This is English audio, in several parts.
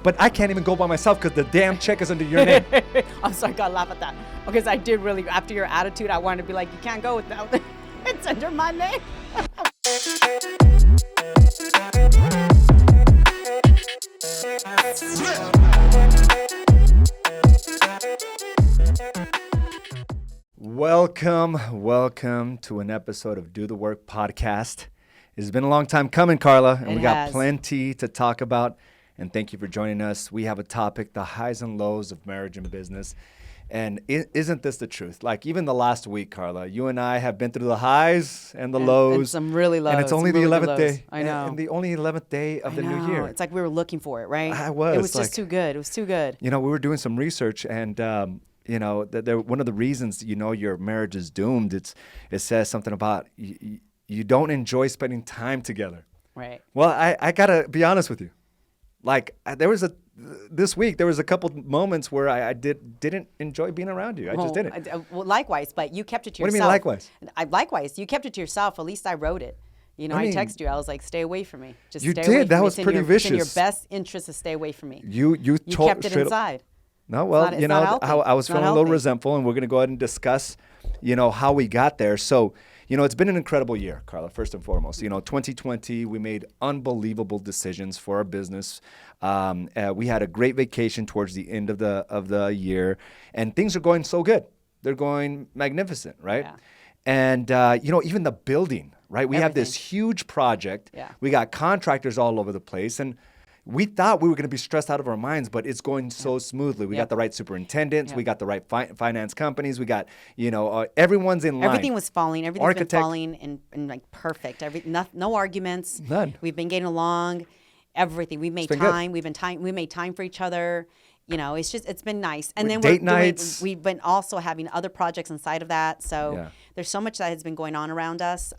But I can't even go by myself because the damn check is under your name. I'm sorry, I gotta laugh at that. Because I did really, after your attitude, I wanted to be like, you can't go without it. It's under my name. Welcome to an episode of Do the Work podcast. It's been a long time coming, Carla, and we got plenty to talk about. And thank you for joining us. We have a topic, the highs and lows of marriage and business. And isn't this the truth? Like even the last week, Carla, you and I have been through the highs and the lows. And some really lows. And it's only the 11th day. I know. And the only 11th day of the new year. It's like we were looking for it, right? I was. It was just too good. It was too good. You know, we were doing some research and, you know, one of the reasons, you know, your marriage is doomed, it says something about you don't enjoy spending time together. Right. Well, I got to be honest with you. Like this week, there was a couple moments where I didn't enjoy being around you. I just didn't. Well, likewise, but you kept it to yourself. What do you mean likewise? Likewise, you kept it to yourself. At least I wrote it. You know, I texted you. I was like, stay away from me. Just you stay did. away from that me. was pretty vicious. It's in your best interest to stay away from me. You kept it inside. No, well, you know, I was feeling a little resentful, and we're going to go ahead and discuss, you know, how we got there. So, you know, it's been an incredible year, Carla, first and foremost. You know, 2020, we made unbelievable decisions for our business. We had a great vacation towards the end of the year, and things are going so good. They're going magnificent, right? Yeah. And, you know, even the building, right? We have this huge project. Yeah. We got contractors all over the place, and we thought we were going to be stressed out of our minds, but it's going so smoothly. We got the right superintendents. We got the right finance companies. We got, you know, everyone's in line. Everything was falling. Everything's been falling and like perfect. No arguments. None. We've been getting along. Everything. We made time. We made time for each other. You know, it's been nice. And then date nights. We've been also having other projects inside of that. So there's so much that has been going on around us.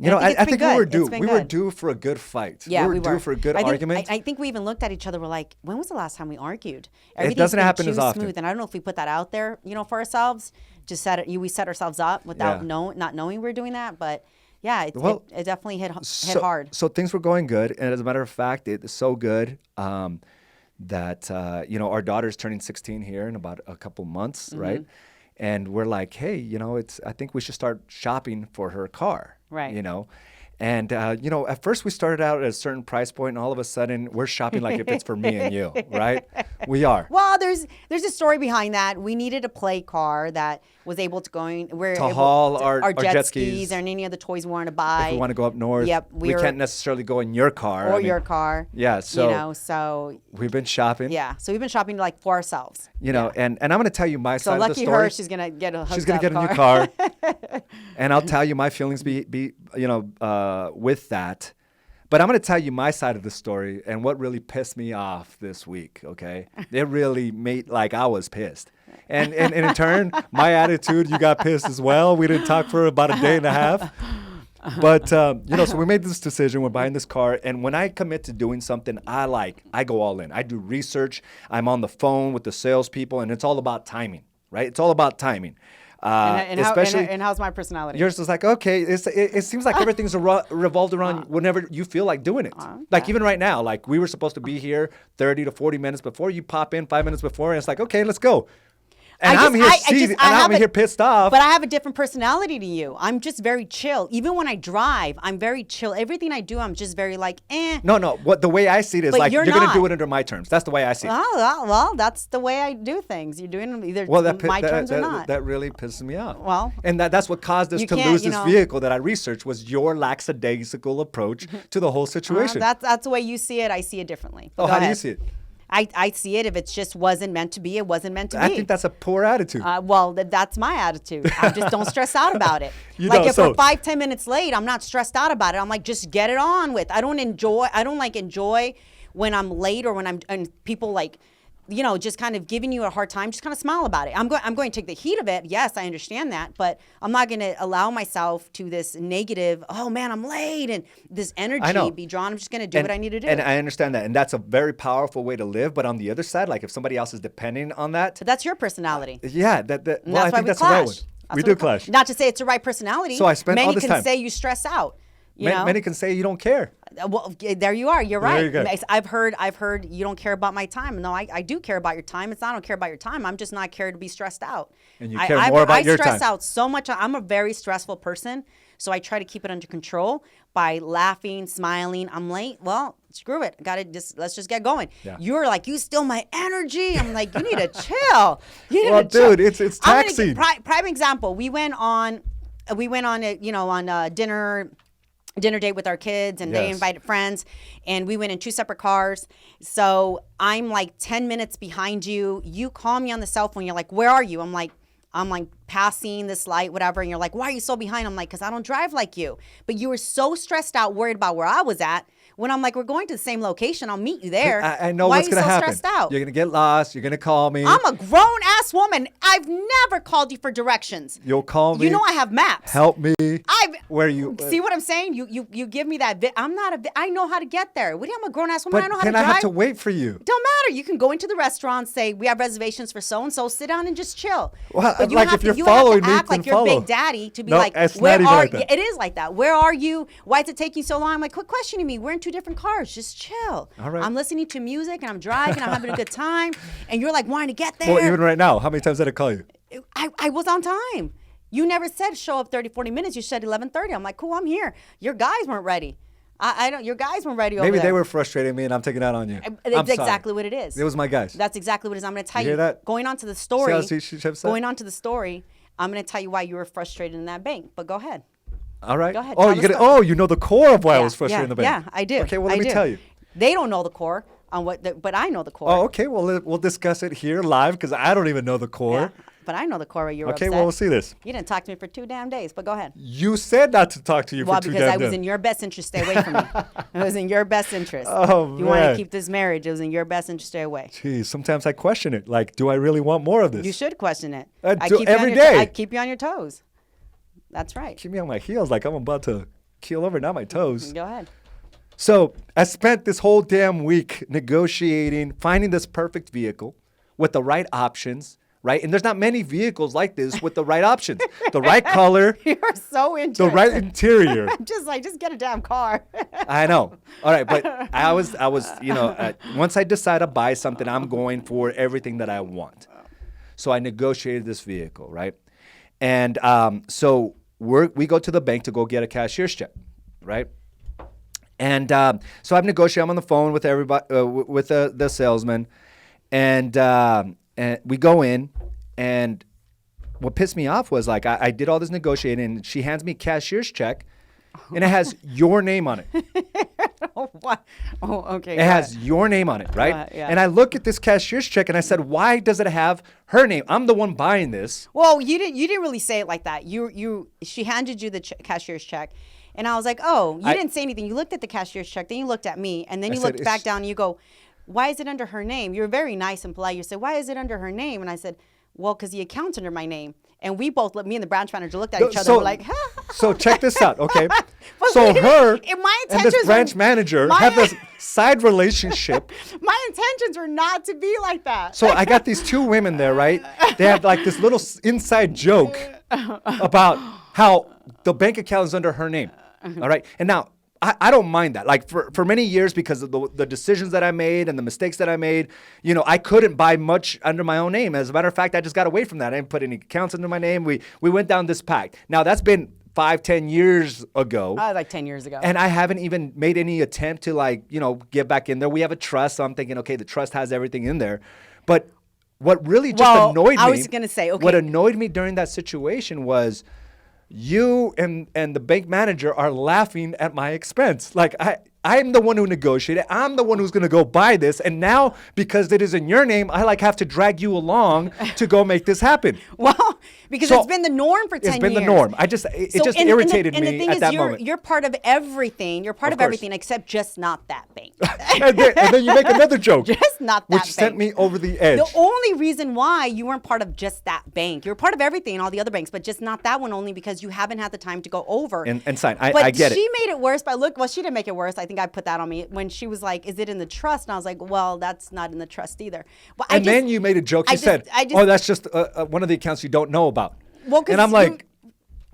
You know, I think we were due. We were due for a good fight. Yeah, we were due for a good argument. I think we even looked at each other. We're like, when was the last time we argued? It doesn't happen as often. Smooth. And I don't know if we put that out there, you know, for ourselves. We set ourselves up without not knowing we were doing that. But yeah, it definitely hit hard. So things were going good, and as a matter of fact, it's so good that you know, our daughter's turning 16 here in about a couple months, right? And we're like, hey, you know, I think we should start shopping for her car. Right. You know, and, you know, at first we started out at a certain price point, and all of a sudden we're shopping like if it's for me and you, right? We are. Well, there's a story behind that. We needed a play car that was able to haul our jet skis and any of the toys we wanted to buy. If we want to go up north, we can't necessarily go in your car. Or your car. Yeah, so, you know, so we've been shopping. Yeah, so we've been shopping like for ourselves. You know, and I'm going to tell you my side of the story. So lucky her, she's going to get a new car. And I'll tell you my feelings you know, with that. But I'm going to tell you my side of the story and what really pissed me off this week, okay? It really made, like, I was pissed. And in turn, my attitude, you got pissed as well. We didn't talk for about a day and a half. But, you know, so we made this decision. We're buying this car. And when I commit to doing something, I go all in. I do research. I'm on the phone with the salespeople, and it's all about timing, right? It's all about timing. And how's my personality? Yours is like, okay, it seems like everything's revolved around whenever you feel like doing it. Okay. Like even right now, like we were supposed to be here 30 to 40 minutes before. You pop in 5 minutes before, and it's like, okay, let's go. And I'm here pissed off. But I have a different personality to you. I'm just very chill. Even when I drive, I'm very chill. Everything I do, I'm just very like, eh. No. What the way I see it is, but like you're going to do it under my terms. That's the way I see it. Well, that's the way I do things. You're doing them either my terms or not. That really pisses me off. Well, and that's what caused us to lose this vehicle that I researched was your lackadaisical approach to the whole situation. That's the way you see it. I see it differently. Oh, how do you see it? I see it. If it just wasn't meant to be, it wasn't meant to be. I think that's a poor attitude. Well, that's my attitude. I just don't stress out about it. If we're 5-10 minutes late, I'm not stressed out about it. I'm like, just get it on with. I don't enjoy when I'm late or when and people like, you know, just kind of giving you a hard time. Just kind of smile about it. I'm going to take the heat of it. Yes, I understand that, but I'm not going to allow myself to this negative, oh man, I'm late, and this energy be drawn. I'm just going to do what I need to do. And I understand that, and that's a very powerful way to live. But on the other side, like if somebody else is depending on that, but that's your personality. Yeah, I think that's the right one. We do clash. Not to say it's the right personality. So I spend all this time. Many can say you stress out. Many can say you don't care. Well, there you are. You're right. There you go. I've heard you don't care about my time. No, I do care about your time. It's not I don't care about your time. I'm just not care to be stressed out. And you care more about your time. I stress out so much. I'm a very stressful person, so I try to keep it under control by laughing, smiling. I'm late. Well, screw it. Let's just get going. Yeah. You're like, you steal my energy. I'm like, you need to chill. Dude, it's taxing. Prime example. We went on a dinner date with our kids, and they invited friends, and we went in 2 separate cars. So I'm like 10 minutes behind you. You call me on the cell phone. You're like, where are you? I'm like passing this light, whatever. And you're like, why are you so behind? I'm like, because I don't drive like you. But you were so stressed out, worried about where I was at. When I'm like, we're going to the same location, I'll meet you there. I know what's going to happen. Why are you so stressed out? You're going to get lost. You're going to call me. I'm a grown-ass woman. I've never called you for directions. You'll call me. You know I have maps. Help me. Where you? See what I'm saying? You give me that. I know how to get there. What do you? I'm a grown-ass woman. But I know how to then drive. I have to wait for you. Don't matter. You can go into the restaurant, say, we have reservations for so-and-so. Sit down and just chill. Well, but like if you're following me, act like you're Big Daddy to be no, like, where are like you? It is like that. Where are you? Why is it taking so long? I'm like, quit questioning me. We're in 2 different cars. Just chill. All right. I'm listening to music and I'm driving. I'm having a good time. And you're like wanting to get there. Well, even right now, how many times did I call you? I was on time. You never said show up 30, 40 minutes. You said 11:30. I'm like, cool, I'm here. Your guys weren't ready. Your guys weren't ready over there. Maybe they were frustrating me and I'm taking out on you. That's exactly what it is. It was my guys. That's exactly what it is. I'm going to tell you. Hear that? Going on to the story. Going on to the story, I'm going to tell you why you were frustrated in that bank. But go ahead. All right. Go ahead. You know the core of why I was frustrated in the bank. Yeah, I do. Okay, well, let me tell you. They don't know the core on but I know the core. Oh, okay. Well, we'll discuss it here live because I don't even know the core. Yeah, but I know the core. You're okay. Upset. Well, we'll see this. You didn't talk to me for 2 damn days, but go ahead. You said not to talk to you for 2 damn days. Well, because I was in your best interest. Stay away from me. It was in your best interest. Oh, if you want to keep this marriage, it was in your best interest. Stay away. Geez, sometimes I question it. Like, do I really want more of this? You should question it. Every day. I keep you on your toes. That's right. Keep me on my heels like I'm about to keel over, not my toes. Go ahead. So I spent this whole damn week negotiating, finding this perfect vehicle with the right options, right? And there's not many vehicles like this with the right options, the right color. You're so into the right interior. just get a damn car. I know. All right, but I was, once I decide to buy something, I'm going for everything that I want. So I negotiated this vehicle, right? And so we go to the bank to go get a cashier's check, right? And so I'm negotiating. I'm on the phone with everybody, with the salesman, and we go in. And what pissed me off was like I did all this negotiating, and she hands me a cashier's check, and it has your name on it. Oh, what? Oh, okay. It has your name on it, right? Yeah. And I look at this cashier's check, and I said, "Why does it have her name? I'm the one buying this." Well, you didn't really say it like that. She handed you the cashier's check. And I was like, oh, you didn't say anything. You looked at the cashier's check. Then you looked at me. And then you looked back down and you go, why is it under her name? You were very nice and polite. You said, why is it under her name? And I said, well, because the account's under my name. And we both, me and the branch manager, looked at each other and were like, So check this out, okay? So her and this branch manager have this side relationship. My intentions were not to be like that. So I got these 2 women there, right? They have like this little inside joke about how the bank account is under her name. All right. And now I don't mind that. Like for many years, because of the decisions that I made and the mistakes that I made, I couldn't buy much under my own name. As a matter of fact, I just got away from that. I didn't put any accounts under my name. We went down this pact. Now that's been 5-10 years ago. Like 10 years ago. And I haven't even made any attempt to get back in there. We have a trust. So I'm thinking, okay, the trust has everything in there. But what really just annoyed me. I was going to say, okay. What annoyed me during that situation was you and the bank manager are laughing at my expense. Like I'm the one who negotiated. I'm the one who's going to go buy this. And now, because it is in your name, I have to drag you along to go make this happen. Well, because it's been the norm for 10 years. It's been the norm. It just irritated me at that moment. You're part of everything. You're part of everything except just not that bank. and then you make another joke. Just not that bank. Which sent me over the edge. The only reason why you weren't part of just that bank, you're part of everything and all the other banks, but just not that one, only because you haven't had the time to go over. And sign. I get it. But she made it worse she didn't make it worse. I think I put that on me when she was like, is it in the trust? And I was like, well, that's not in the trust either. Well, then you made a joke. You said, that's just one of the accounts you don't know about. Well, and I'm like,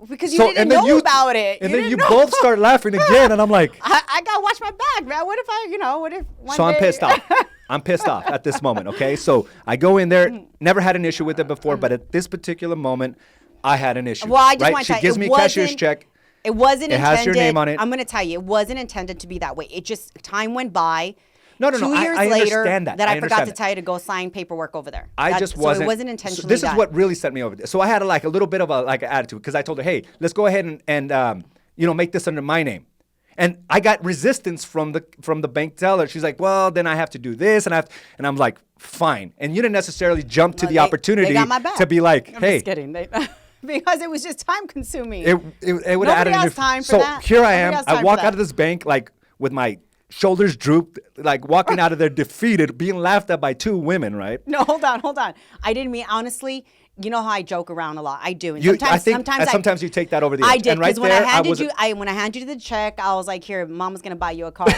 Because you didn't know about it. And then you both start laughing again, and I'm like, I gotta watch my back, man. What if one day... I'm pissed off. I'm pissed off at this moment, okay? So I go in there, never had an issue with it before, but at this particular moment, I had an issue. Well, I just want to She gives me a cashier's check. It wasn't intended. It has your name on it. I'm going to tell you, it wasn't intended to be that way. It just, time went by. No. 2 years I later, understand that. I forgot to tell you to go sign paperwork over there. So it wasn't intentionally so this done. is what really set me over. So I had a little bit of an attitude because I told her, hey, let's go ahead and make this under my name. And I got resistance from the bank teller. She's like, well, then I have to do this, and I'm like, fine. And you didn't necessarily jump to the opportunity to be like, hey. I'm just kidding. Because it was just time consuming. It would have added. Nobody has time for that. So here I am. I walk out of this bank with my shoulders drooped, walking out of there defeated, being laughed at by two women, right? No, hold on. I didn't mean, honestly, you know how I joke around a lot. I do. And sometimes you take that over the edge. I did, because when I handed you the check, I was like, here, Mama's going to buy you a car.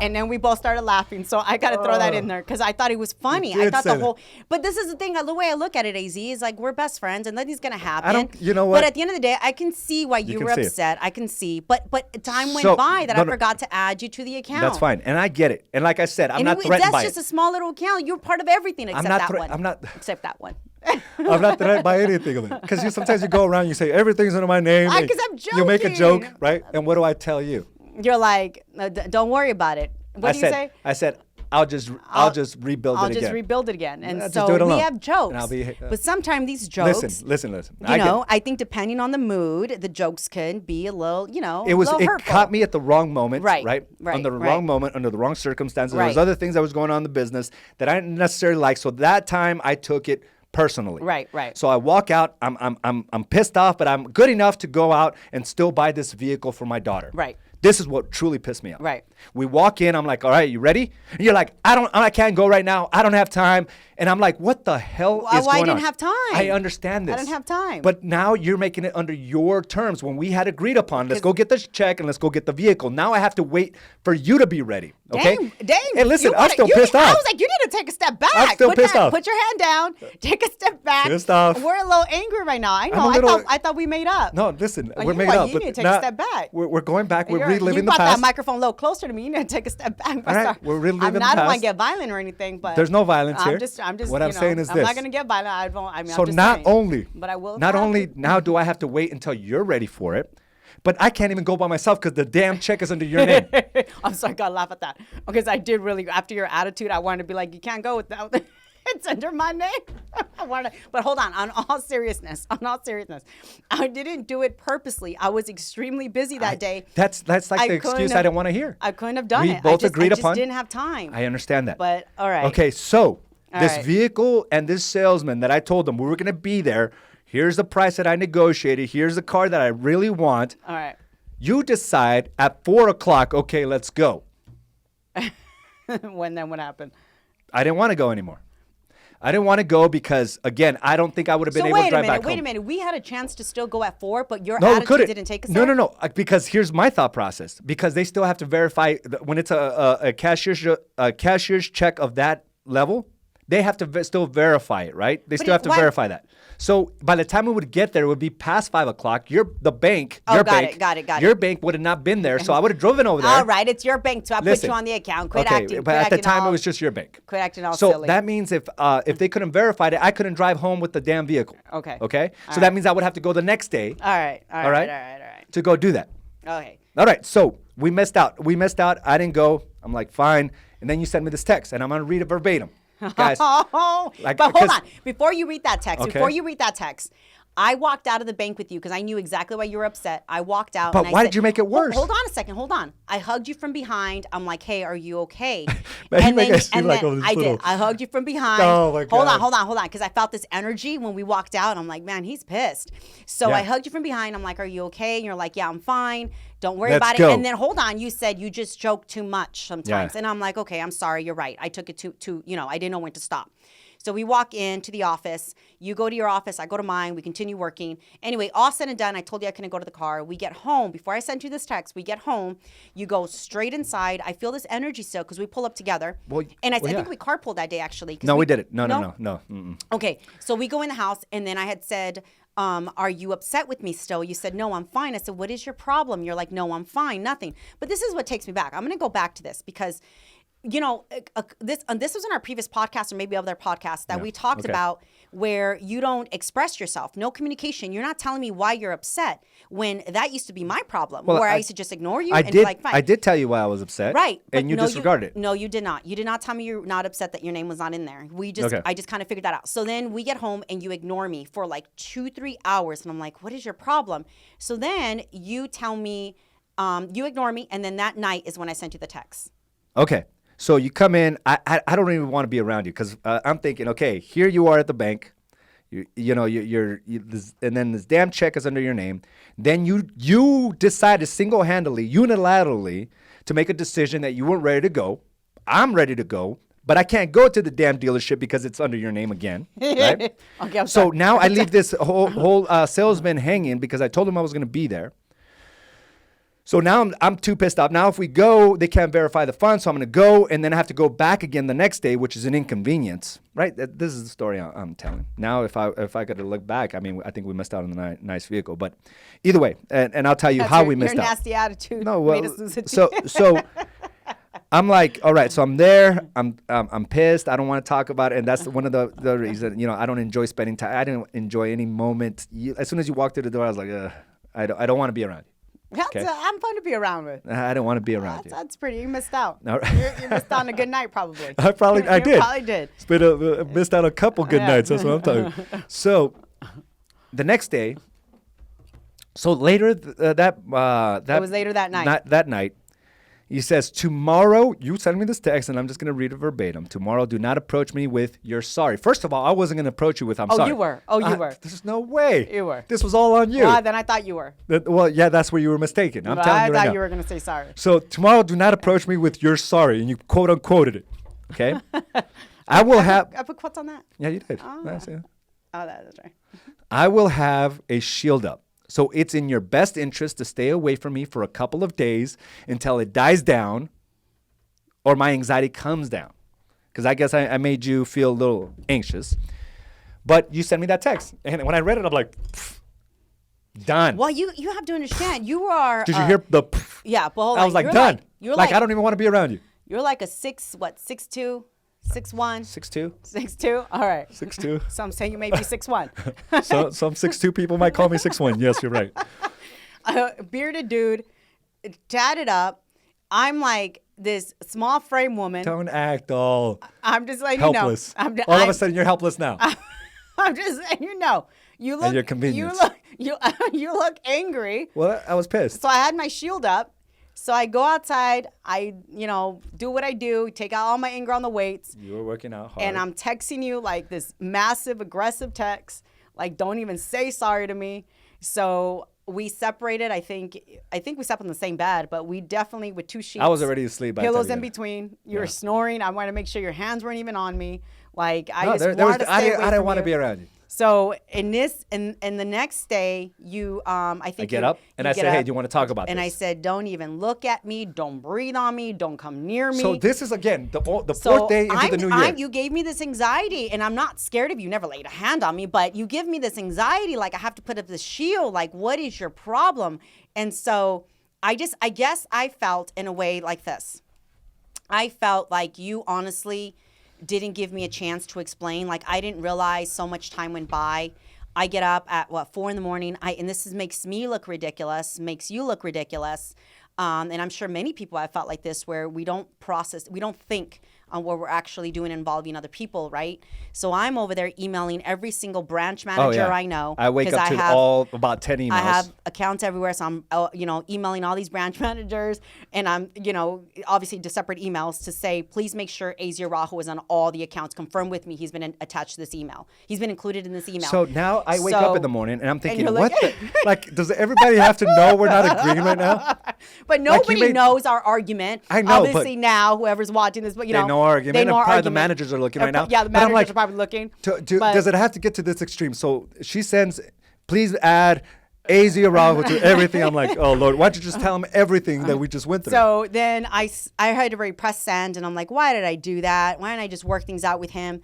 And then we both started laughing. So I got to throw that in there because I thought it was funny. I thought but this is the thing, the way I look at it, AZ, is like, we're best friends and nothing's going to happen. You know what? But at the end of the day, I can see why you were upset. I can see. But time went by that I forgot to add you to the account. That's fine. And I get it. And like I said, I'm not threatened by it. That's just a small little account. You're part of everything except that one. I'm not threatened by anything of it. Because sometimes you go around, you say, everything's under my name. Because I'm joking. You make a joke, right? And what do I tell you? You're like, don't worry about it. What do you say? I said, I'll just rebuild it again. I'll just rebuild it again. And so we have jokes. But sometimes these jokes. Listen. I think depending on the mood, the jokes can be a little, It caught me at the wrong moment. Right. Under the wrong moment, under the wrong circumstances. There was other things that was going on in the business that I didn't necessarily like. So that time I took it personally. Right. So I walk out, I'm pissed off, but I'm good enough to go out and still buy this vehicle for my daughter. Right. This is what truly pissed me off. Right. We walk in, I'm like, all right, you ready? And you're like, I can't go right now. I don't have time. And I'm like, what the hell is going on? I didn't have time. I understand this. I didn't have time. But now you're making it under your terms when we had agreed upon, let's go get this check and let's go get the vehicle. Now I have to wait for you to be ready. Okay? Dang. Hey, listen, I'm still pissed off. I was like, you need to take a step back. I'm still pissed off. Put your hand down. Take a step back. Pissed off. We're a little angry right now. I know. I thought we made up. No, listen, we're made up. You need to take a step back. We're going back. We're reliving the past. You brought that microphone a little closer to me. You need to take a step back. All right, we're reliving the past. I don't want to get violent or anything, but there's no violence here. I'm just. What I'm saying is this. I'm not going to get violent. But I will. Not only now do I have to wait until you're ready for it, but I can't even go by myself because the damn check is under your name. I'm sorry, I gotta laugh at that because I did really. After your attitude, I wanted to be like, you can't go without. It's under my name. But hold on. On all seriousness, I didn't do it purposely. I was extremely busy that day. That's like the excuse I didn't want to hear. I couldn't have done it. We both agreed upon. I just didn't have time. I understand that. But all right. Okay, so this vehicle and this salesman that I told them we were going to be there. Here's the price that I negotiated. Here's the car that I really want. All right. You decide at 4:00. Okay, let's go. What happened? I didn't want to go anymore. I didn't want to go because, again, I don't think I would have been able to drive back home. Wait a minute. We had a chance to still go at 4, but your attitude didn't take us there? No. Because here's my thought process. Because they still have to verify when it's a cashier's check of that level. They have to still verify it, right? They still have to verify that. So by the time we would get there, it would be past 5:00. Got it. Your bank would have not been there, so I would have driven over there. All right, it's your bank, so I put you on the account. Quit acting. But at the time, it was just your bank. Quit acting all silly. So that means if they couldn't verify it, I couldn't drive home with the damn vehicle. Okay. So that means I would have to go the next day. All right. To go do that. Okay. All right. So we missed out. I didn't go. I'm like, fine. And then you send me this text, and I'm gonna read it verbatim. Guys, but hold on. Before you read that text, I walked out of the bank with you because I knew exactly why you were upset. I walked out. But why did you make it worse? Hold on a second. Hold on. I hugged you from behind. I'm like, hey, are you okay? And then I did. I hugged you from behind. Oh my God. Hold on. Because I felt this energy when we walked out. I'm like, man, he's pissed. So I hugged you from behind. I'm like, are you okay? And you're like, yeah, I'm fine. Don't worry about it. And then hold on. You said you just joke too much sometimes. Yeah. And I'm like, okay, I'm sorry. You're right. I took it too, I didn't know when to stop. So we walk into the office. You go to your office. I go to mine. We continue working. Anyway, all said and done, I told you I couldn't go to the car. We get home. Before I sent you this text, we get home. You go straight inside. I feel this energy still because we pull up together. I think we carpooled that day, actually. No, we did it. No. Okay. So we go in the house, and then I had said, are you upset with me still? You said, no, I'm fine. I said, what is your problem? You're like, no, I'm fine, nothing. But this is what takes me back. I'm going to go back to this because, you know, this was in our previous podcast or maybe other podcasts that we talked about where you don't express yourself, no communication. You're not telling me why you're upset when that used to be my problem, where I used to just ignore you and be like, fine. I did tell you why I was upset. Right. And you disregarded it. No, you did not. You did not tell me you're not upset that your name was not in there. I just kind of figured that out. So then we get home and you ignore me for like 2-3 hours. And I'm like, what is your problem? So then you tell me, you ignore me. And then that night is when I sent you the text. Okay. So you come in, I don't even want to be around you because I'm thinking, okay, here you are at the bank, and then this damn check is under your name. Then you decided single-handedly, unilaterally, to make a decision that you weren't ready to go. I'm ready to go, but I can't go to the damn dealership because it's under your name again. Right? Okay, so now I leave this whole salesman hanging because I told him I was going to be there. So now I'm too pissed off. Now if we go, they can't verify the funds, so I'm going to go, and then I have to go back again the next day, which is an inconvenience, right? This is the story I'm telling. Now if I could look back, I mean, I think we missed out on the nice vehicle. But either way, and I'll tell you how we missed out. Your nasty attitude made us lose it. So I'm like, all right, so I'm there. I'm pissed. I don't want to talk about it, and that's one of the reasons. You know, I don't enjoy spending time. I didn't enjoy any moment. As soon as you walked through the door, I was like, I don't want to be around you. Okay. I'm fun to be around with. I don't want to be around you. That's pretty. You missed out. No. You missed out on a good night, probably. I did. Probably did. It's been missed out a couple good nights. That's what I'm talking. So, the next day. So later that it was later that night. That night. He says, tomorrow, you send me this text, and I'm just going to read it verbatim. Tomorrow, do not approach me with you're sorry. First of all, I wasn't going to approach you with I'm sorry. You were. You were. There's no way. You were. This was all on you. Well, then I thought you were. Well, yeah, that's where you were mistaken. I'm telling you right now. I thought you were going to say sorry. So tomorrow, do not approach me with you're sorry, and you quote-unquoted it, okay? I put quotes on that? Yeah, you did. Oh, that's right. I will have a shield up. So it's in your best interest to stay away from me for a couple of days until it dies down or my anxiety comes down. Because I guess I made you feel a little anxious. But you sent me that text. And when I read it, I'm like, done. Well, you have to understand. You are... Did you hear the... Yeah, but hold on. I was like, done. Like, I don't even want to be around you. You're like a 6'2", 6'1"? 6'2"? 6'2"? All right. 6'2". Some say you may be 6'1". Some 6'2" people might call me 6'1". Yes, you're right. Bearded dude, tatted up. I'm like this small frame woman. Don't act all I'm just like, helpless. All of a sudden, you're helpless now. I'm just saying, you look... And your convenience. You look angry. Well, I was pissed. So I had my shield up. So I go outside, I, do what I do, take out all my anger on the weights. You were working out hard. And I'm texting you like this massive, aggressive text, like, don't even say sorry to me. So we separated. I think we slept on the same bed, but we definitely, with 2 sheets. I was already asleep. Pillows in between. You were snoring. I wanted to make sure your hands weren't even on me. Like, I didn't want to be around you. So in the next day, I get up and I said, hey, do you want to talk about this? And I said, don't even look at me. Don't breathe on me. Don't come near me. So this is, again, the fourth day into the new year. You gave me this anxiety, and I'm not scared of you. Never laid a hand on me, but you give me this anxiety, like I have to put up this shield. Like, what is your problem? And so I guess I felt in a way like this. I felt like you honestly didn't give me a chance to explain. Like, I didn't realize so much time went by. I get up at 4 a.m. And this makes me look ridiculous, makes you look ridiculous. And I'm sure many people have felt like this, where we don't think on what we're actually doing involving other people, right? So I'm over there emailing every single branch manager I know. I wake up to about 10 emails. I have accounts everywhere, so I'm emailing all these branch managers, and I'm obviously to separate emails to say, please make sure AZ Araujo is on all the accounts. Confirm with me he's been attached to this email. He's been included in this email. So now I wake up in the morning and I'm thinking, does everybody have to know we're not agreeing right now? But nobody knows our argument. I know. Obviously now, whoever's watching this, but they know our argument. They know our probably argument. The managers are looking right now. Yeah, the managers are probably looking. Does it have to get to this extreme? So she sends, please add AZ Araujo to everything. I'm like, oh Lord, why don't you just tell them everything that we just went through? So then I had to press send, and I'm like, why did I do that? Why didn't I just work things out with him?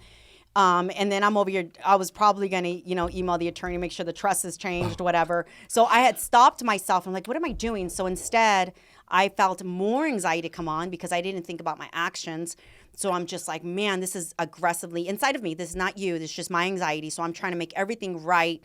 And then I'm over here. I was probably going to, email the attorney, make sure the trust has changed, whatever. So I had stopped myself. I'm like, what am I doing? So instead, I felt more anxiety come on because I didn't think about my actions. So I'm just like, man, this is aggressively inside of me. This is not you. This is just my anxiety. So I'm trying to make everything right.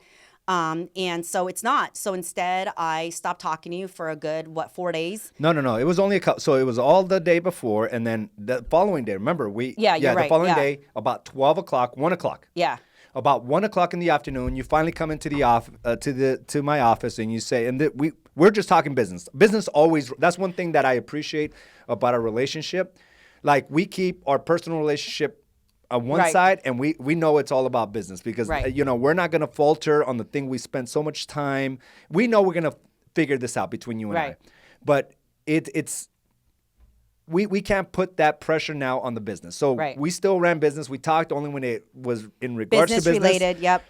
And so it's not. So instead, I stopped talking to you for a good, 4 days? No. It was only a couple. So it was all the day before, and then the following day. Remember, you're the right. following day, about 12 o'clock, 1 o'clock. Yeah. About 1 o'clock in the afternoon, you finally come into the to my office, and you say, and we're just talking business. Business always. That's one thing that I appreciate about our relationship. Like, we keep our personal relationship on one side, and we know it's all about business because, we're not going to falter on the thing we spend so much time. We know we're going to figure this out between you and I. But we can't put that pressure now on the business. So we still ran business. We talked only when it was in regards to business. Business-related, yep.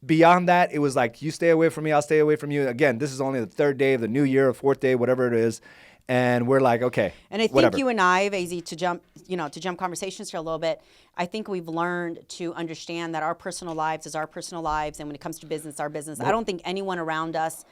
Beyond that, it was like, you stay away from me, I'll stay away from you. Again, this is only the third day of the new year or fourth day, whatever it is. And we're like, okay, and I think whatever. You and I, AZ, to jump conversations here a little bit, I think we've learned to understand that our personal lives is our personal lives, and when it comes to business, our business. I don't think anyone around us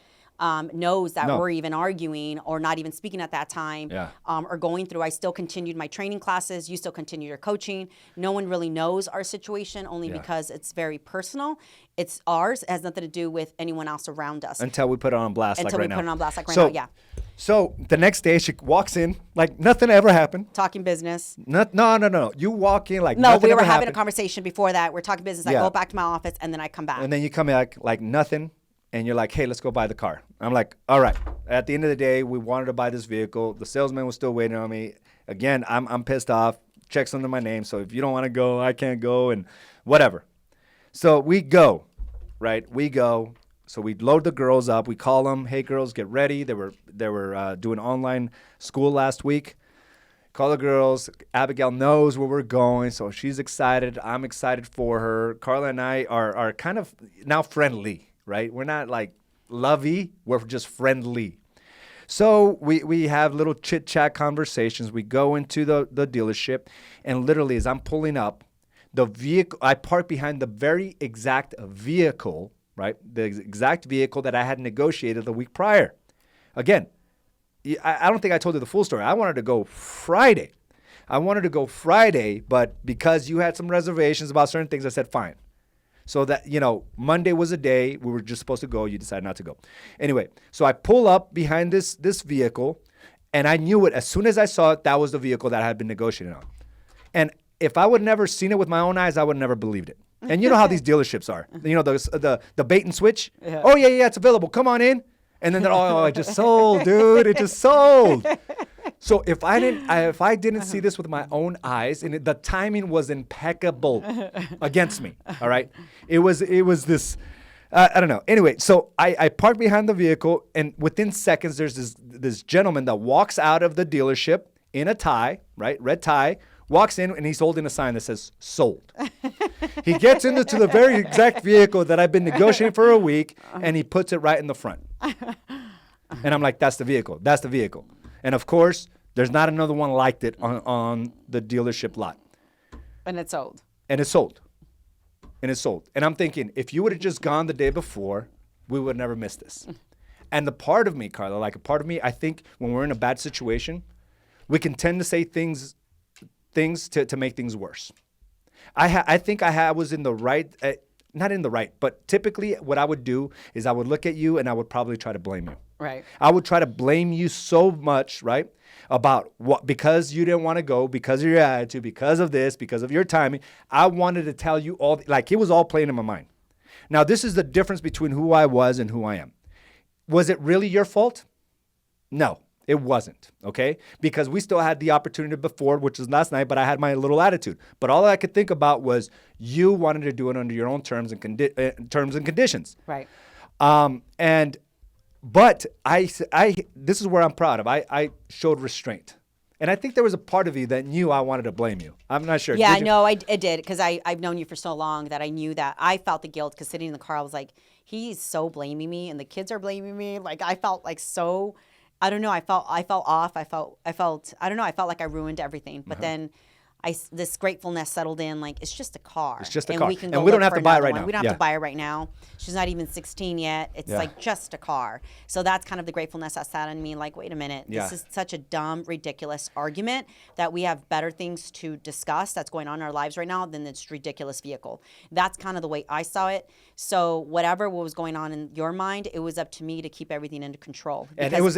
knows that we're even arguing or not even speaking at that time or going through. I still continued my training classes. You still continue your coaching. No one really knows our situation only because it's very personal. It's ours. It has nothing to do with anyone else around us. Until we put it on blast Until like right we now. put it on blast like right now, yeah. So the next day she walks in like nothing ever happened. Talking business. No. You walk in like no, nothing we were ever having happened. a conversation before that. We're talking business. I go back to my office and then I come back. And then you come back like nothing. And you're like, hey, let's go buy the car. I'm like, all right. At the end of the day, we wanted to buy this vehicle. The salesman was still waiting on me. Again, I'm pissed off. Checks under my name. So if you don't want to go, I can't go and whatever. So we go, right? We go. So we load the girls up. We call them, hey, girls, get ready. They were doing online school last week. Call the girls. Abigail knows where we're going, so she's excited. I'm excited for her. Carla and I are kind of now friendly. Right? We're not like lovey. We're just friendly. So we have little chit-chat conversations. We go into the dealership, and literally as I'm pulling up, the vehicle, I park behind the very exact vehicle, right? The exact vehicle that I had negotiated the week prior. Again, I don't think I told you the full story. I wanted to go Friday. But because you had some reservations about certain things, I said, fine. So that, Monday was a day we were just supposed to go. You decided not to go. Anyway, so I pull up behind this vehicle, and I knew it. As soon as I saw it, that was the vehicle that I had been negotiating on. And if I would never seen it with my own eyes, I would never believed it. And you know how these dealerships are. The bait and switch. Yeah. Oh, yeah, it's available. Come on in. And then they're, oh, it just sold, dude. It just sold. So if I didn't see this with my own eyes, and the timing was impeccable against me, all right? It was this, I don't know. Anyway, so I parked behind the vehicle, and within seconds, there's this gentleman that walks out of the dealership in a tie, right? Red tie, walks in, and he's holding a sign that says sold. He gets into the very exact vehicle that I've been negotiating for a week, and he puts it right in the front. And I'm like, that's the vehicle. That's the vehicle. And of course, there's not another one like it on the dealership lot. And it's sold. And it's sold. And I'm thinking, if you would have just gone the day before, we would have never missed this. And the part of me, Carla, I think when we're in a bad situation, we can tend to say things to make things worse. I think I was in the right, not in the right, but typically what I would do is I would look at you and I would probably try to blame you. Right. I would try to blame you so much, right, about what, because you didn't want to go, because of your attitude, because of this, because of your timing. I wanted to tell you all, like it was all playing in my mind. Now, this is the difference between who I was and who I am. Was it really your fault? No, it wasn't, okay? Because we still had the opportunity before, which was last night, but I had my little attitude. But all I could think about was you wanted to do it under your own terms and conditions. Right. But this is where I'm proud of. I showed restraint. And I think there was a part of you that knew I wanted to blame you. I'm not sure. Yeah, no, I did, because I've known you for so long that I knew that. I felt the guilt because sitting in the car, I was like, he's so blaming me, and the kids are blaming me. Like, I felt like so, I don't know, I felt off. I felt, I don't know, I felt like I ruined everything. But then this gratefulness settled in, like, it's just a car. It's just a and car. We can and go we don't look have for to buy it another right one. now. We don't have to buy it right now. She's not even 16 yet. It's like just a car. So that's kind of the gratefulness that sat in me, like, wait a minute. This is such a dumb, ridiculous argument that we have better things to discuss that's going on in our lives right now than this ridiculous vehicle. That's kind of the way I saw it. So whatever was going on in your mind, it was up to me to keep everything under control. And it was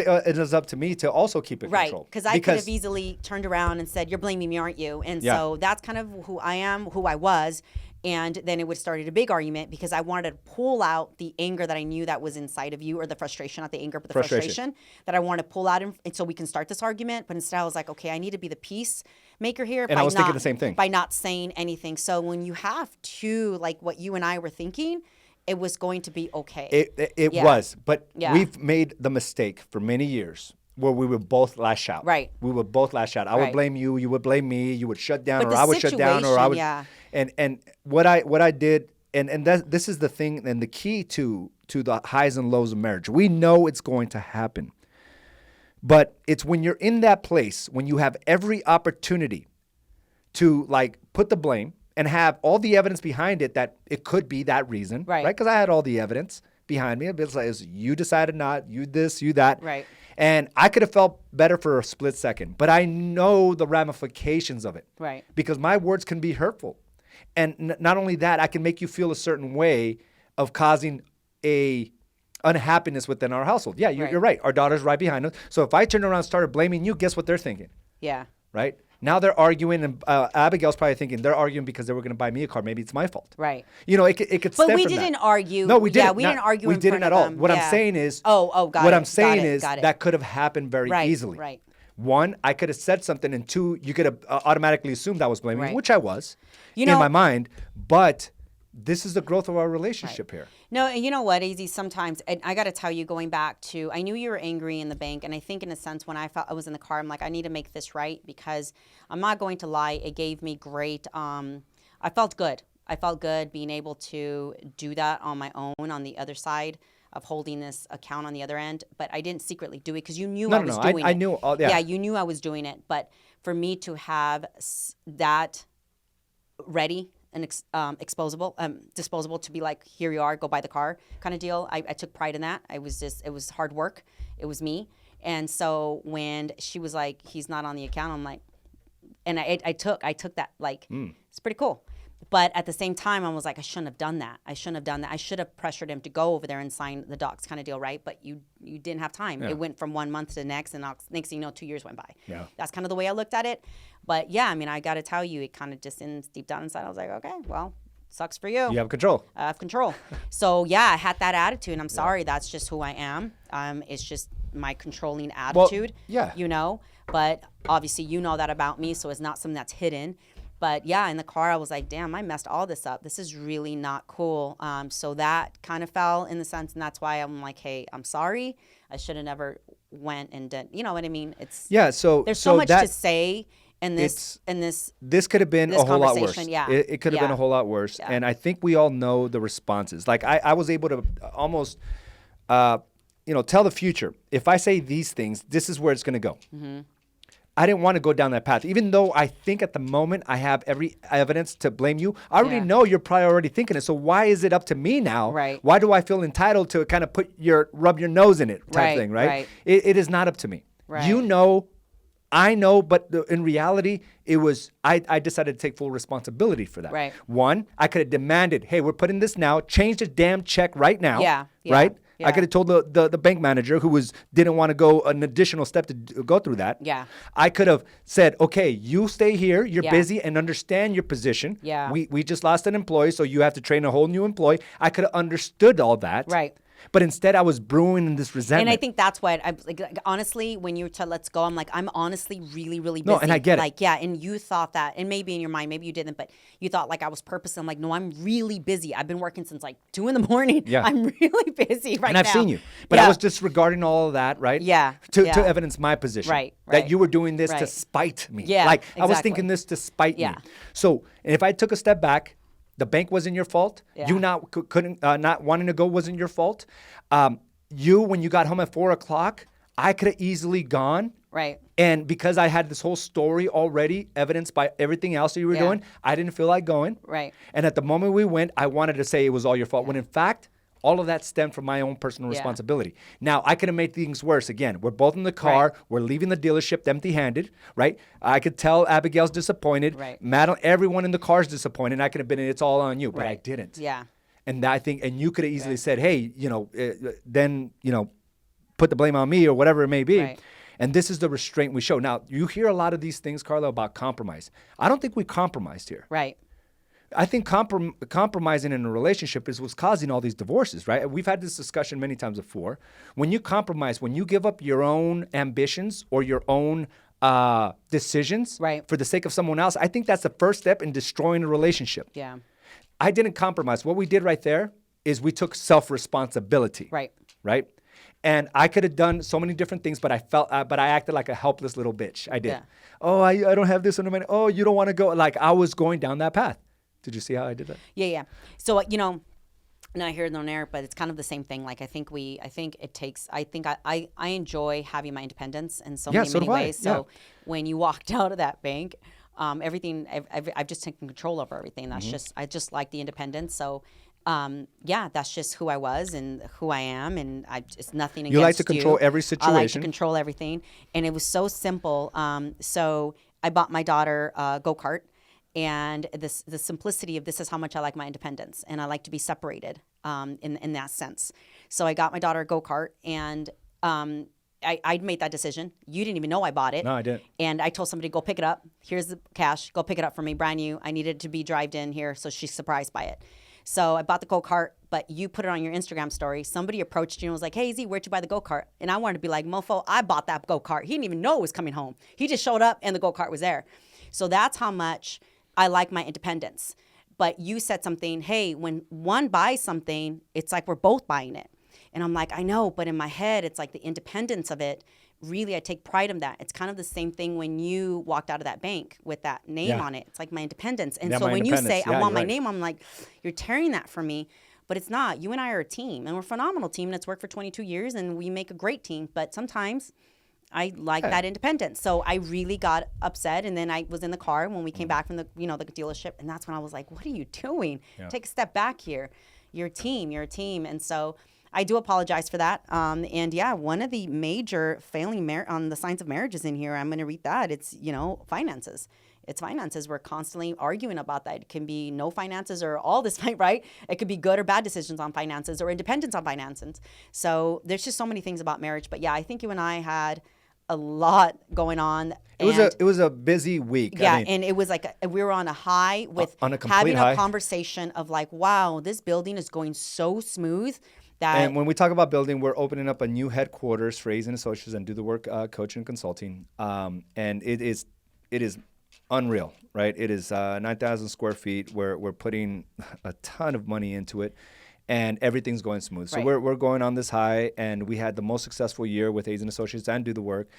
up to me to also keep it right, controlled. because I could have easily turned around and said, you're blaming me, aren't you? And so that's kind of who I am, who I was. And then it would started a big argument because I wanted to pull out the anger that I knew that was inside of you, or the frustration, not the anger, but the frustration that I wanted to pull out, and so we can start this argument. But instead I was like, okay, I need to be the peacemaker here. And I was thinking the same thing. By not saying anything. So when you have to, like what you and I were thinking, it was going to be okay. It was. But we've made the mistake for many years where we would both lash out. Right. We would both lash out. I would blame you. You would blame me. You would shut down, or I would shut down, or I would. And what I did, and this is the thing, and the key to the highs and lows of marriage. We know it's going to happen, but it's when you're in that place, when you have every opportunity to like put the blame and have all the evidence behind it that it could be that reason, right? Because I had all the evidence behind me. It's like, you decided not, you this, you that. Right. And I could have felt better for a split second, but I know the ramifications of it. Right. Because my words can be hurtful. And not only that, I can make you feel a certain way of causing a unhappiness within our household. Yeah, you're right. Our daughter's right behind us. So if I turned around and started blaming you, guess what they're thinking? Yeah. Right? Now they're arguing, and Abigail's probably thinking they're arguing because they were going to buy me a car. Maybe it's my fault. Right. You know, it could stem from that. But we didn't argue. No, we didn't. Yeah, we didn't argue. We didn't at all. What I'm saying is. What I'm saying is that could have happened very easily. Right. One, I could have said something, and two, you could have automatically assumed I was blaming, which I was in my mind. But this is the growth of our relationship here. No, and you know what, AZ, sometimes, and I got to tell you, going back to, I knew you were angry in the bank, and I think in a sense when I felt I was in the car, I'm like, I need to make this right, because I'm not going to lie, it gave me great, I felt good. I felt good being able to do that on my own on the other side of holding this account on the other end, but I didn't secretly do it because you knew I was doing it. I knew. Yeah, you knew I was doing it, but for me to have that ready and disposable to be like, here you are, go buy the car kind of deal. I took pride in that. It was hard work. It was me. And so when she was like, he's not on the account, I'm like, and I took that, like, it's pretty cool. But at the same time, I was like, I shouldn't have done that. I should have pressured him to go over there and sign the docs kind of deal, right? But you didn't have time. Yeah. It went from 1 month to the next, and next thing you know, 2 years went by. Yeah. That's kind of the way I looked at it. But yeah, I mean, I got to tell you, it kind of just deep down inside, I was like, okay, well, sucks for you. You have control. I have control. So yeah, I had that attitude, and I'm sorry. That's just who I am. It's just my controlling attitude. Well, yeah. You know, but obviously you know that about me, so it's not something that's hidden. But yeah, in the car, I was like, damn, I messed all this up. This is really not cool. So that kind of fell in the sense, and that's why I'm like, hey, I'm sorry. I should have never went and done, you know what I mean? So there's so much to say in this. This could have been a whole lot worse. Yeah. It could have been a whole lot worse. Yeah. And I think we all know the responses. Like I was able to almost, tell the future. If I say these things, this is where it's going to go. Mm-hmm. I didn't want to go down that path. Even though I think at the moment I have every evidence to blame you, I already know you're probably already thinking it. So why is it up to me now? Right. Why do I feel entitled to kind of rub your nose in it type thing, right? It is not up to me. Right. You know, I know, but in reality, it was, I decided to take full responsibility for that. Right. One, I could have demanded, hey, we're putting this now, change the damn check right now. Yeah. Right? Yeah. I could have told the bank manager who didn't want to go an additional step to go through that. Yeah. I could have said, okay, you stay here. You're busy, and understand your position. Yeah. We just lost an employee, so you have to train a whole new employee. I could have understood all that. Right. But instead, I was brewing in this resentment. And I think that's why, honestly, when you tell let's go, I'm like, I'm honestly really, really busy. No, and I get it. Like, yeah, and you thought that, and maybe in your mind, maybe you didn't, but you thought like I was purposely. I'm like, no, I'm really busy. I've been working since like 2 a.m. Yeah. I'm really busy right now. And I've seen you. But I was disregarding all of that, right? Yeah. To evidence my position. Right. That you were doing this to spite me. Yeah, Like, exactly. I was thinking this to spite me. So, and if I took a step back, the bank wasn't your fault. Yeah. You not wanting to go wasn't your fault. You, when you got home at 4 o'clock, I could have easily gone. Right. And because I had this whole story already evidenced by everything else that you were doing, I didn't feel like going. Right. And at the moment we went, I wanted to say it was all your fault, when in fact, all of that stemmed from my own personal responsibility. Now, I could have made things worse. Again, we're both in the car. Right. We're leaving the dealership empty-handed, right? I could tell Abigail's disappointed. Right. Madeline, everyone in the car is disappointed. I could have been, it's all on you, but I didn't. Yeah. And I think, and you could have easily said, hey, then, put the blame on me or whatever it may be. Right. And this is the restraint we show. Now, you hear a lot of these things, Carla, about compromise. I don't think we compromised here. Right. I think compromising in a relationship is what's causing all these divorces, right? We've had this discussion many times before. When you compromise, when you give up your own ambitions or your own decisions for the sake of someone else, I think that's the first step in destroying a relationship. Yeah. I didn't compromise. What we did right there is we took self-responsibility. Right. Right? And I could have done so many different things, but I acted like a helpless little bitch. I did. Yeah. Oh, I don't have this on my. Oh, you don't want to go. Like I was going down that path. Did you see how I did that? Yeah. So not here nor there, but it's kind of the same thing. Like I think I enjoy having my independence in so many ways. So when you walked out of that bank, everything I've just taken control over everything. That's I just like the independence. So. That's just who I was and who I am, and it's nothing against you. You like to control every situation. I like to control everything, and it was so simple. So I bought my daughter a go-kart, and the simplicity of this is how much I like my independence, and I like to be separated in that sense. So I got my daughter a go-kart, and I made that decision. You didn't even know I bought it. No, I didn't. And I told somebody, go pick it up. Here's the cash. Go pick it up for me, brand new. I needed it to be driven in here, so she's surprised by it. So I bought the go-kart, but you put it on your Instagram story. Somebody approached you and was like, hey, Z, where'd you buy the go-kart? And I wanted to be like, mofo, I bought that go-kart. He didn't even know it was coming home. He just showed up and the go-kart was there. So that's how much I like my independence. But you said something, hey, when one buys something, it's like we're both buying it. And I'm like, I know, but in my head, it's like the independence of it. Really, I take pride in that. It's kind of the same thing when you walked out of that bank with that name on it. It's like my independence. And so when you say, I want my name, I'm like, you're tearing that from me. But it's not. You and I are a team, and we're a phenomenal team, and it's worked for 22 years, and we make a great team. But sometimes I like that independence. So I really got upset, and then I was in the car when we came back from the dealership, and that's when I was like, what are you doing? Yeah. Take a step back here. You're a team. And so I do apologize for that. One of the major failing on the signs of marriage is in here. I'm going to read that. It's, finances. It's finances. We're constantly arguing about that. It can be no finances or all this, right? It could be good or bad decisions on finances or independence on finances. So there's just so many things about marriage. But yeah, I think you and I had a lot going on. It was a busy week. Yeah, and it was like we were on a high with having a conversation of like, wow, this building is going so smooth. And when we talk about building, we're opening up a new headquarters for A's and Associates and Do the Work Coaching and Consulting. And it is unreal, right? It is 9,000 square feet. We're putting a ton of money into it, and everything's going smooth. So we're going on this high, and we had the most successful year with A's and Associates and Do the Work.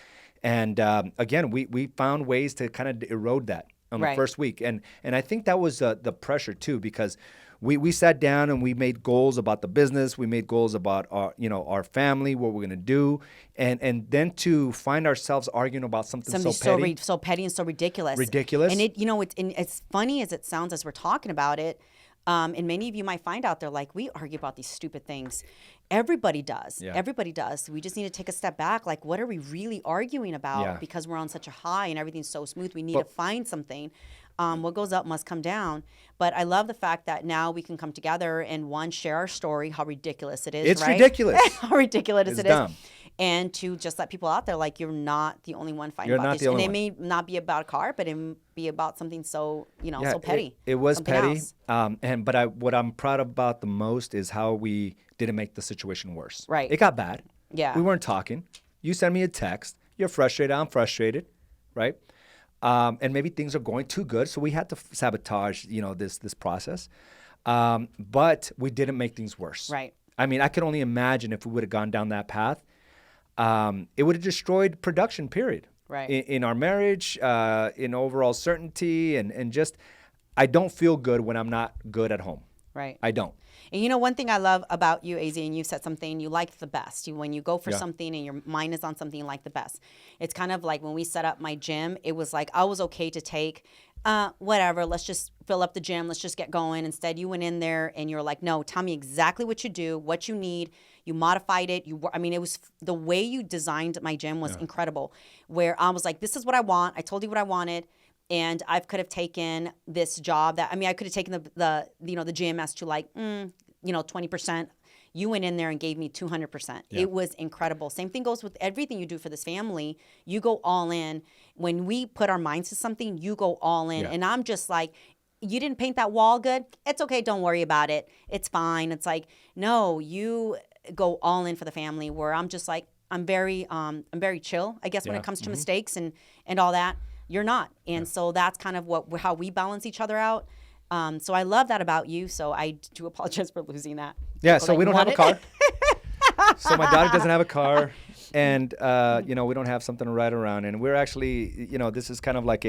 And again, we found ways to kind of erode that on the first week. And I think that was the pressure too, because we sat down and we made goals about the business. We made goals about our family, what we're going to do. And then to find ourselves arguing about something so petty. So petty and so ridiculous. And it's funny as it sounds as we're talking about it. And many of you might find out there like, we argue about these stupid things. Everybody does. Yeah. Everybody does. We just need to take a step back. Like, what are we really arguing about? Yeah. Because we're on such a high and everything's so smooth. We need to find something. What goes up must come down. But I love the fact that now we can come together and share our story, how ridiculous it is. It's ridiculous. How ridiculous it's it dumb. Is. And to just let people out there, like, you're not the only one fighting about this. And it may not be about a car, but it may be about something so, so petty. It was petty. But what I'm proud about the most is how we didn't make the situation worse. Right. It got bad. Yeah. We weren't talking. You send me a text. You're frustrated. I'm frustrated. Right. And maybe things are going too good. So we had to sabotage, this process. But we didn't make things worse. Right. I mean, I could only imagine if we would have gone down that path. It would have destroyed production, period. Right. In our marriage, in overall certainty, and just, I don't feel good when I'm not good at home. Right. I don't. And you know, one thing I love about you, AZ, and you said something, you like the best. When you go for something and your mind is on something, you like the best. It's kind of like when we set up my gym, it was like I was okay to take whatever, let's just fill up the gym, let's just get going. Instead, you went in there and you're like, no, tell me exactly what you do, what you need. You modified it. I mean, it was the way you designed my gym was incredible, where I was like, this is what I want. I told you what I wanted. And I could have taken this job I could have taken the GMS to like, 20%. You went in there and gave me 200%. Yeah. It was incredible. Same thing goes with everything you do for this family. You go all in. When we put our minds to something, you go all in. Yeah. And I'm just like, you didn't paint that wall good? It's okay. Don't worry about it. It's fine. It's like, no, you go all in for the family, where I'm just like, I'm very chill, I guess, when it comes to mistakes and all that. You're not. And so that's kind of how we balance each other out. So I love that about you. So I do apologize for losing that. Yeah, so we don't have a car. So my daughter doesn't have a car. And, we don't have something to ride around. And we're actually, this is kind of like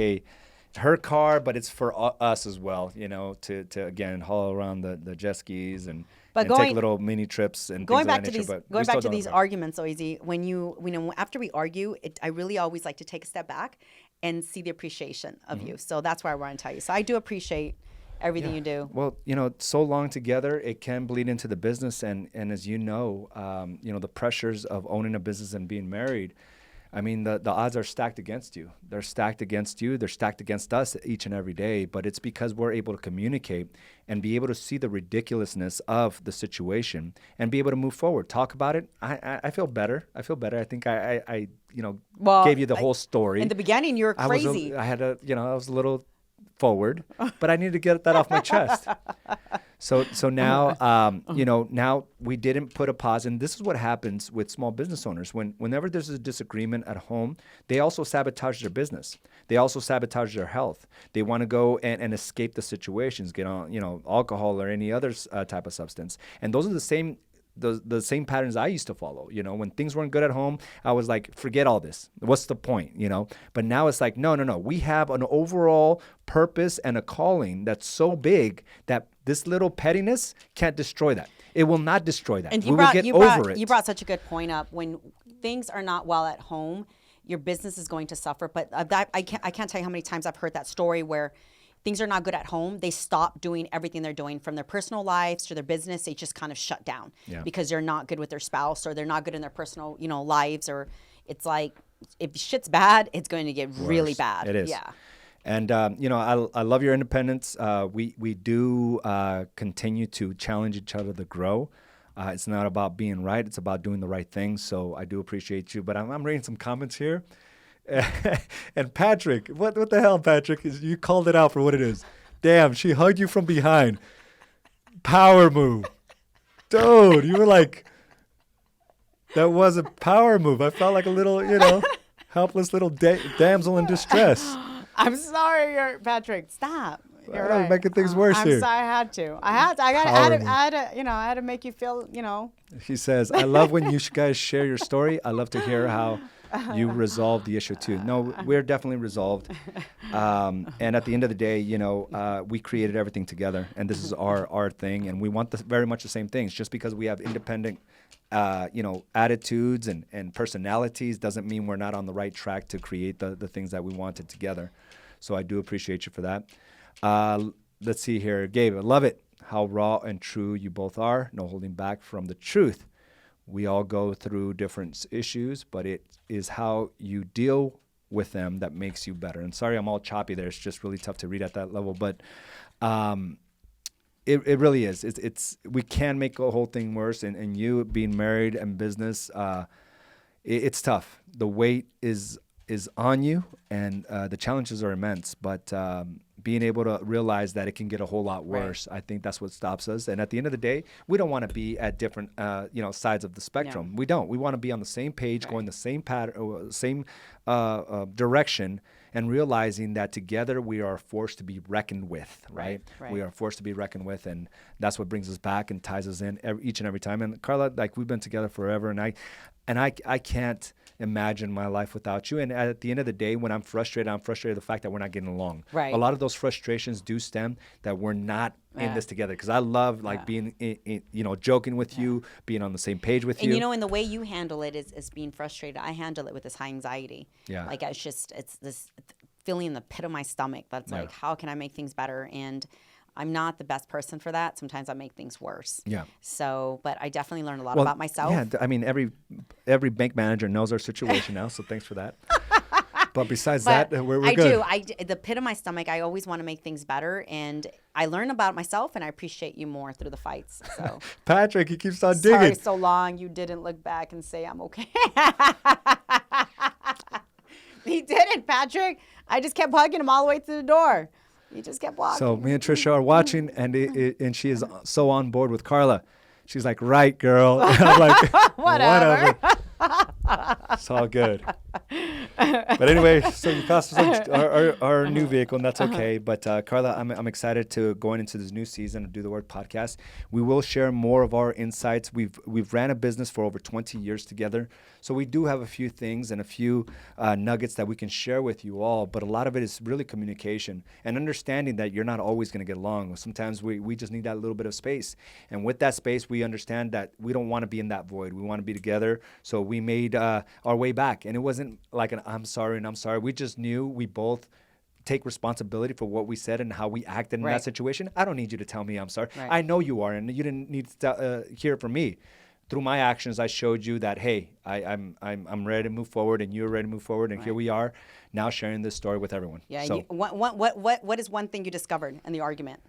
her car, but it's for us as well, to again, haul around the jet skis and take little mini trips and going things back of that nature. Going back to these arguments, so easy. After we argue, I really always like to take a step back and see the appreciation of you. So that's why I want to tell you. So I do appreciate everything you do. Well, so long together, it can bleed into the business. And as you know, the pressures of owning a business and being married, I mean, the odds are stacked against you. They're stacked against you. They're stacked against us each and every day. But it's because we're able to communicate and be able to see the ridiculousness of the situation and be able to move forward. Talk about it. I feel better. I think I gave you the whole story. In the beginning, you were crazy. I was a little forward, but I needed to get that off my chest. So now, now we didn't put a pause. And this is what happens with small business owners. Whenever there's a disagreement at home, they also sabotage their business. They also sabotage their health. They want to go and escape the situations, get on, alcohol or any other type of substance. And those are the same patterns I used to follow. When things weren't good at home, I was like, forget all this. What's the point? But now it's like, no. We have an overall purpose and a calling that's so big that this little pettiness can't destroy that. It will not destroy that. And we will get over it. You brought such a good point up. When things are not well at home, your business is going to suffer. But I can't tell you how many times I've heard that story where things are not good at home. They stop doing everything they're doing, from their personal lives to their business. They just kind of shut down because they're not good with their spouse, or they're not good in their personal, lives. Or it's like, if shit's bad, it's going to get really bad. It is. Yeah. And, I love your independence. We do continue to challenge each other to grow. It's not about being right. It's about doing the right thing. So I do appreciate you. But I'm reading some comments here. And Patrick, what the hell, Patrick? You called it out for what it is. Damn, she hugged you from behind. Power move. Dude, you were like, that was a power move. I felt like a little, helpless little damsel in distress. I'm sorry, Patrick. Stop. You're right. Making things worse here. I'm sorry. I had to. I had to make you feel, She says, I love when you guys share your story. I love to hear how you resolved the issue too. No, we're definitely resolved. And at the end of the day, we created everything together, and this is our thing, and we want very much the same things. Just because we have independent, attitudes and personalities doesn't mean we're not on the right track to create the things that we wanted together. So I do appreciate you for that. Let's see here. Gabe, I love it. How raw and true you both are. No holding back from the truth. We all go through different issues, but it is how you deal with them that makes you better. And sorry, I'm all choppy there. It's just really tough to read at that level, but it really is. We can make the whole thing worse. And you being married and business, it's tough. The weight is on you, and the challenges are immense. But being able to realize that it can get a whole lot worse, right. I think that's what stops us. And at the end of the day, we don't want to be at different, sides of the spectrum. Yeah. We don't. We want to be on the same page, right. Going the same pattern, same direction, and realizing that together we are a force to be reckoned with. Right? We are a force to be reckoned with, and that's what brings us back and ties us in each and every time. And Carla, like, we've been together forever, and I can't imagine my life without you. And at the end of the day, when I'm frustrated the fact that we're not getting along. Right. A lot of those frustrations do stem that we're not in this together. Because I love being, joking with you, being on the same page with you. And the way you handle it is being frustrated. I handle it with this high anxiety. Yeah. Like it's this feeling in the pit of my stomach that's like, how can I make things better? And I'm not the best person for that. Sometimes I make things worse. Yeah. So, but I definitely learned a lot about myself. Yeah, I mean, every bank manager knows our situation now, so thanks for that. But besides that, we're good. I do. The pit of my stomach, I always want to make things better. And I learn about myself, and I appreciate you more through the fights. So Patrick, he keeps on digging. Sorry so long you didn't look back and say I'm okay. He didn't, Patrick. I just kept hugging him all the way to the door. He just kept walking. So me and Trisha are watching, and she is so on board with Carla. She's like, right, girl. And I'm like, whatever. It's all good. But anyway, so you cost us our new vehicle, and that's okay. But Carla, I'm excited to going into this new season of Do the Word podcast. We will share more of our insights. We've ran a business for over 20 years together, so we do have a few things and a few nuggets that we can share with you all. But a lot of it is really communication and understanding that you're not always going to get along. Sometimes we just need that little bit of space, and with that space, we understand that we don't want to be in that void. We want to be together. So we made our way back, and it wasn't like an I'm sorry and I'm sorry. We just knew we both take responsibility for what we said and how we acted in that situation. I don't need you to tell me I'm sorry. Right. I know you are, and you didn't need to hear it from me. Through my actions, I showed you that, hey, I'm ready to move forward, and you're ready to move forward, and here we are now sharing this story with everyone. Yeah. So, what is one thing you discovered in the argument?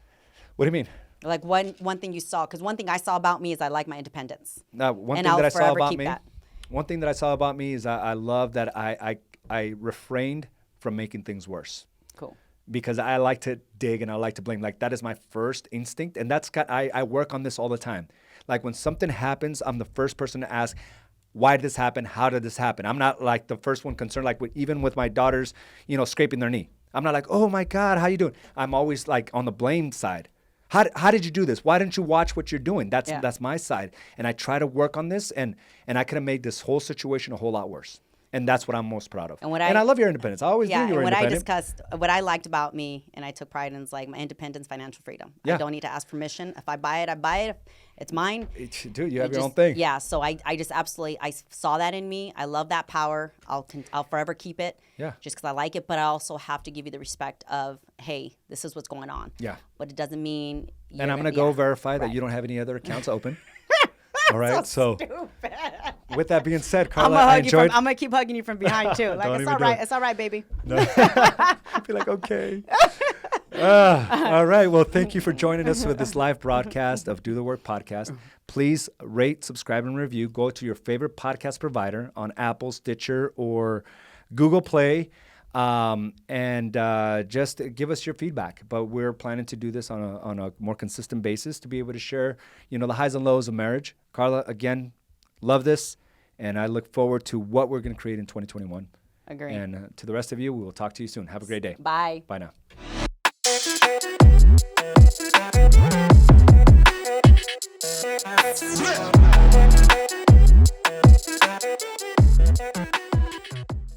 What do you mean? Like one thing you saw, because one thing I saw about me is I like my independence. One thing that I saw about me is I love that I refrained from making things worse. Cool. Because I like to dig and I like to blame. Like that is my first instinct, and I work on this all the time. Like when something happens, I'm the first person to ask, why did this happen? How did this happen? I'm not like the first one concerned. Like even with my daughters, scraping their knee, I'm not like, oh my God, how you doing? I'm always like on the blame side. How did you do this? Why didn't you watch what you're doing? That's my side. And I try to work on this, and I could have made this whole situation a whole lot worse. And that's what I'm most proud of. And I love your independence. I always knew you were independent. What I liked about me, and I took pride in, is like my independence, financial freedom. Yeah. I don't need to ask permission. If I buy it, I buy it. It's mine. Dude, you have your own thing. Yeah, so I just absolutely, I saw that in me. I love that power. I'll forever keep it. Yeah. Just because I like it, but I also have to give you the respect of, hey, this is what's going on. Yeah. But it doesn't mean. And I'm gonna go verify that you don't have any other accounts open. All right, so with that being said, Carla, I'm gonna keep hugging you from behind too. Like it's all right. It's all right, baby. No. I feel like okay. All right. Well, thank you for joining us with this live broadcast of Do the Word podcast. Please rate, subscribe, and review. Go to your favorite podcast provider on Apple, Stitcher, or Google Play. And just give us your feedback. But we're planning to do this on a more consistent basis to be able to share, the highs and lows of marriage. Carla, again, love this, and I look forward to what we're going to create in 2021. Agree. And to the rest of you, we will talk to you soon. Have a great day. Bye. Bye now.